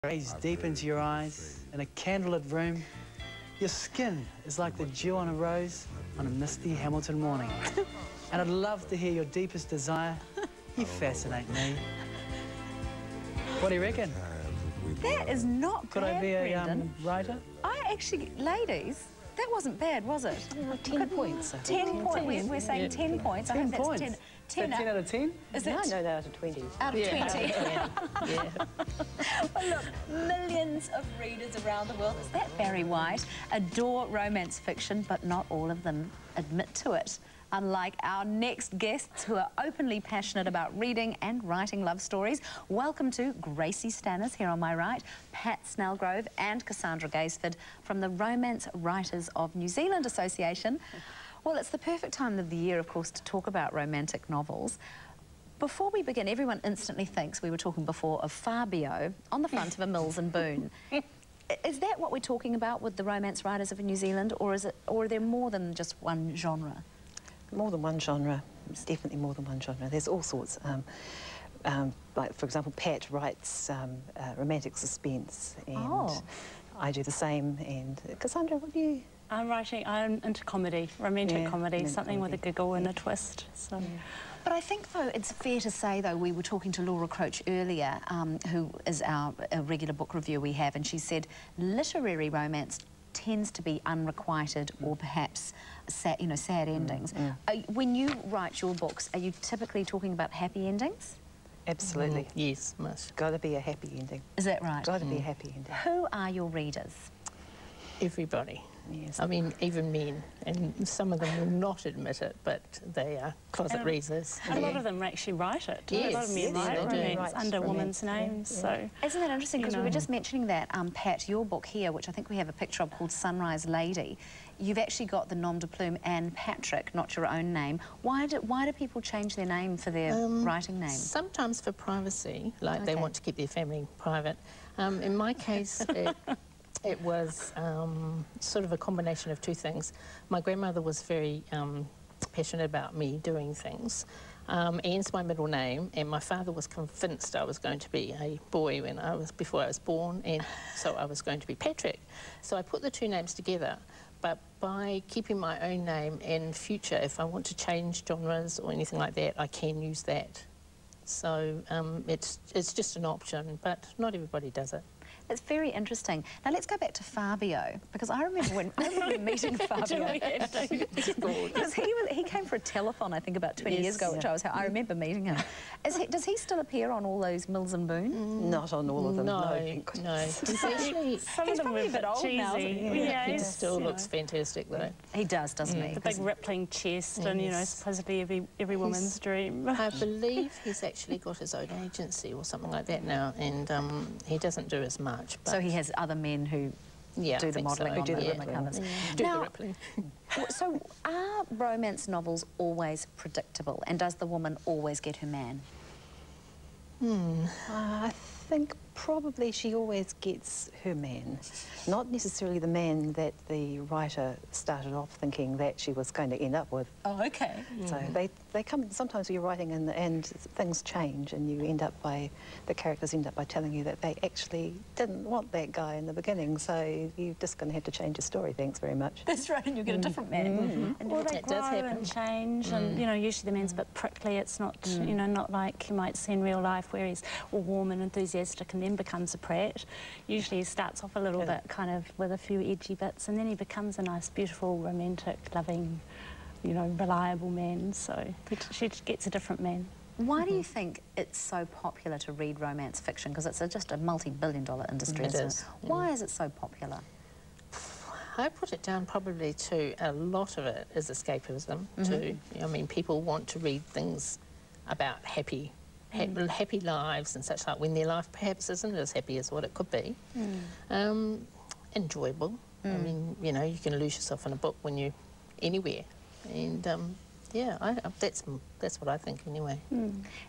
Gaze deep into your eyes in a candlelit room. Your skin is like the dew on a rose on a misty Hamilton morning. And I'd love to hear your deepest desire. You fascinate me. What do you reckon? That is not Could bad, I be a Brendan. writer? I actually, ladies, that wasn't bad, was it? 10 points. 10 points. We're saying 10 points. 10 I think points. that's 10 out of 10? Is it? No, out of 20. Out of 20. Yeah. Well, look, millions of readers around the world, is that Barry White, adore romance fiction, but not all of them admit to it. Unlike our next guests who are openly passionate about reading and writing love stories. Welcome to Gracie Stanners here on my right, Pat Snellgrove and Cassandra Gaisford from the Romance Writers of New Zealand Association. Well, it's the perfect time of the year, of course, to talk about romantic novels. Before we begin, everyone instantly thinks, we were talking before, of Fabio on the front of a Mills and Boon. Is that what we're talking about with the Romance Writers of New Zealand, or are there more than just one genre? More than one genre. It's definitely more than one genre. There's all sorts. Like, for example, Pat writes romantic suspense, and I do the same. And Cassandra, what do you... I'm into comedy, romantic comedy, something with a giggle and a twist. So. Yeah. But I think, though, it's fair to say, though, we were talking to Laura Croach earlier, who is a regular book reviewer we have, and she said literary romance tends to be unrequited or perhaps sad, sad endings. When you write your books, are you typically talking about happy endings? Absolutely. Yes, must. Got to be a happy ending. Is that right? Got to be a happy ending. Who are your readers? Everybody. Yes. I mean, even men, and some of them will not admit it, but they are closet readers. A lot of them actually write it. Yes, a lot of men write romance under women's names. So, isn't that interesting? Because we were just mentioning that, Pat, your book here, which I think we have a picture of, called Sunrise Lady. You've actually got the nom de plume Anne Patrick, not your own name. Why do people change their name for their writing name? Sometimes for privacy, like they want to keep their family private. In my case, it was sort of a combination of two things. My grandmother was very passionate about me doing things. Anne's my middle name, and my father was convinced I was going to be a boy before I was born, and so I was going to be Patrick. So I put the two names together, but by keeping my own name in future, if I want to change genres or anything like that, I can use that. So it's just an option, but not everybody does it. It's very interesting. Now let's go back to Fabio, because I remember meeting Fabio. Because he came for a telethon, I think, about 20 years ago, which I remember meeting him. Does he still appear on all those Mills and Boon? Not on all of them. No. He's probably a bit old now. Yeah, he still looks fantastic, though. He does, doesn't he? The big rippling chest, and supposedly every woman's dream. I believe he's actually got his own agency or something like that now, and he doesn't do as much. But so he has other men who do the modelling, who do the rippling covers. Do the rippling. So are romance novels always predictable, and does the woman always get her man? I think probably she always gets her man. Not necessarily the man that the writer started off thinking that she was going to end up with. Oh, okay. So they come, sometimes you're writing and things change, and the characters end up by telling you that they actually didn't want that guy in the beginning, so you're just going to have to change your story, thanks very much. That's right, and you get a different man. Well, they grow and change, and usually the man's a bit prickly. It's not, not like you might see in real life where he's all warm and enthusiastic and then becomes a prat. Usually he starts off a little bit kind of with a few edgy bits, and then he becomes a nice, beautiful, romantic, loving, reliable man. So she gets a different man. Why do you think it's so popular to read romance fiction? Because it's just a multi-billion-dollar industry, isn't it? Why is it so popular? I put it down probably to a lot of it is escapism too. I mean, people want to read things about happy lives and such, like when their life perhaps isn't as happy as what it could be. Enjoyable. I mean, you can lose yourself in a book when you're anywhere, and that's what I think anyway.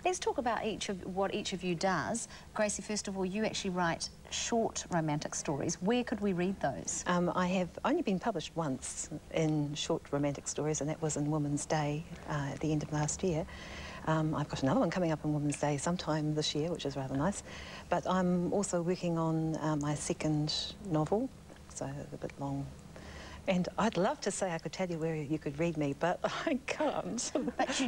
Let's talk about what each of you does. Gracie, first of all, you actually write short romantic stories. Where could we read those? I have only been published once in short romantic stories, and that was in Woman's Day at the end of last year. I've got another one coming up on Women's Day sometime this year, which is rather nice. But I'm also working on my second novel, so a bit long. And I'd love to say I could tell you where you could read me, but I can't. But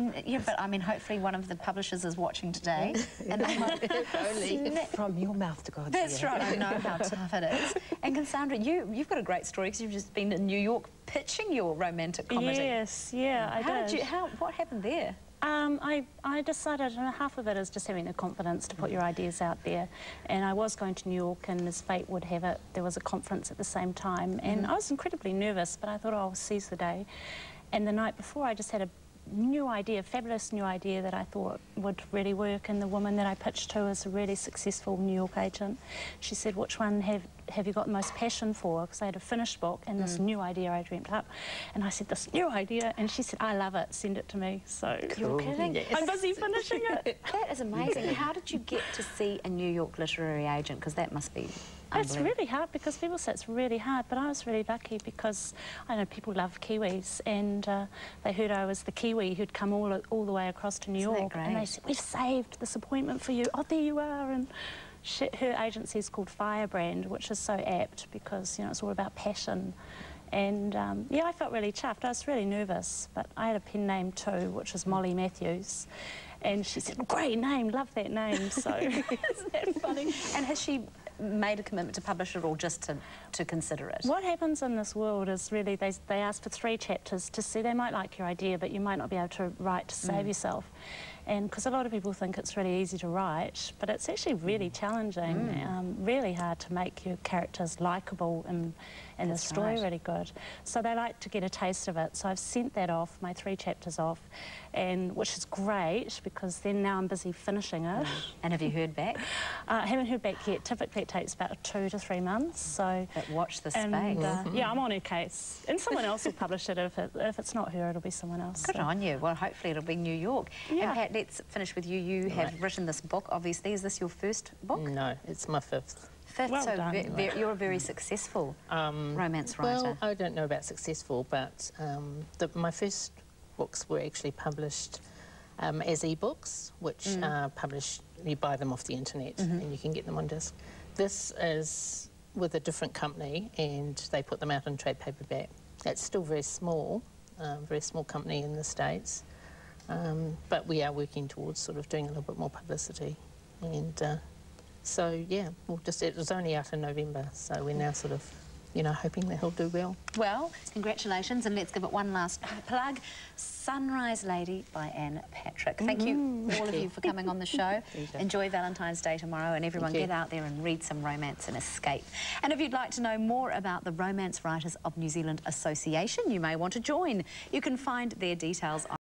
I mean, hopefully one of the publishers is watching today, and they might only from your mouth to God's That's ear. right. I know how tough it is. And Cassandra, you've got a great story because you've just been in New York pitching your romantic comedy. Yes, yeah, I did. What happened there? I decided, and half of it is just having the confidence to put your ideas out there. And I was going to New York, and as fate would have it, there was a conference at the same time. And I was incredibly nervous, but I thought, oh, I'll seize the day. And the night before, I just had a new idea, fabulous new idea that I thought would really work. And the woman that I pitched to is a really successful New York agent. She said, which one have you got the most passion for? Because I had a finished book and this new idea I dreamt up. And I said, this new idea. And she said, I love it, send it to me. So You're kidding? Yes. I'm busy finishing it. That is amazing. How did you get to see a New York literary agent? Because that must be It's really hard because people say it's really hard, but I was really lucky because I know people love Kiwis, and they heard I was the Kiwi who'd come all the way across to New York, and they said, we've saved this appointment for you. Oh, there you are. And her agency is called Firebrand, which is so apt because, you know, it's all about passion. And yeah, I felt really chuffed. I was really nervous, but I had a pen name too, which is Molly Matthews. And she said, great name, love that name. So isn't that funny? And has she made a commitment to publish it or just to consider it? What happens in this world is really they ask for 3 chapters to see. They might like your idea, but you might not be able to write to save yourself. And because a lot of people think it's really easy to write, but it's actually really challenging, really hard to make your characters likeable and the story really good. So they like to get a taste of it. So I've sent that off, my 3 chapters off, and which is great because then now I'm busy finishing it. And have you heard back? I haven't heard back yet. Typically it takes about 2 to 3 months. So but watch the space. Yeah, I'm on her case. And someone else will publish it. If it's not her, it'll be someone else. Good on you. Well, hopefully it'll be New York. Yeah. And Pat, let's finish with you. You have written this book, obviously. Is this your first book? No, it's my 5th. 5th, Well so done. you're a very successful romance writer. Well, I don't know about successful, but my first books were actually published as e-books, which are published, you buy them off the internet and you can get them on disc. This is with a different company and they put them out in trade paperback. It's still very small company in the States, but we are working towards sort of doing a little bit more publicity. And so, yeah, it was only out in November, so we're now sort of, you know, hoping that he'll do well. Well, congratulations, and let's give it one last plug. Sunrise Lady by Anne Patrick. Thank you, all of you, for coming on the show. Enjoy Valentine's Day tomorrow, and everyone get out there and read some romance and escape. And if you'd like to know more about the Romance Writers of New Zealand Association, you may want to join. You can find their details on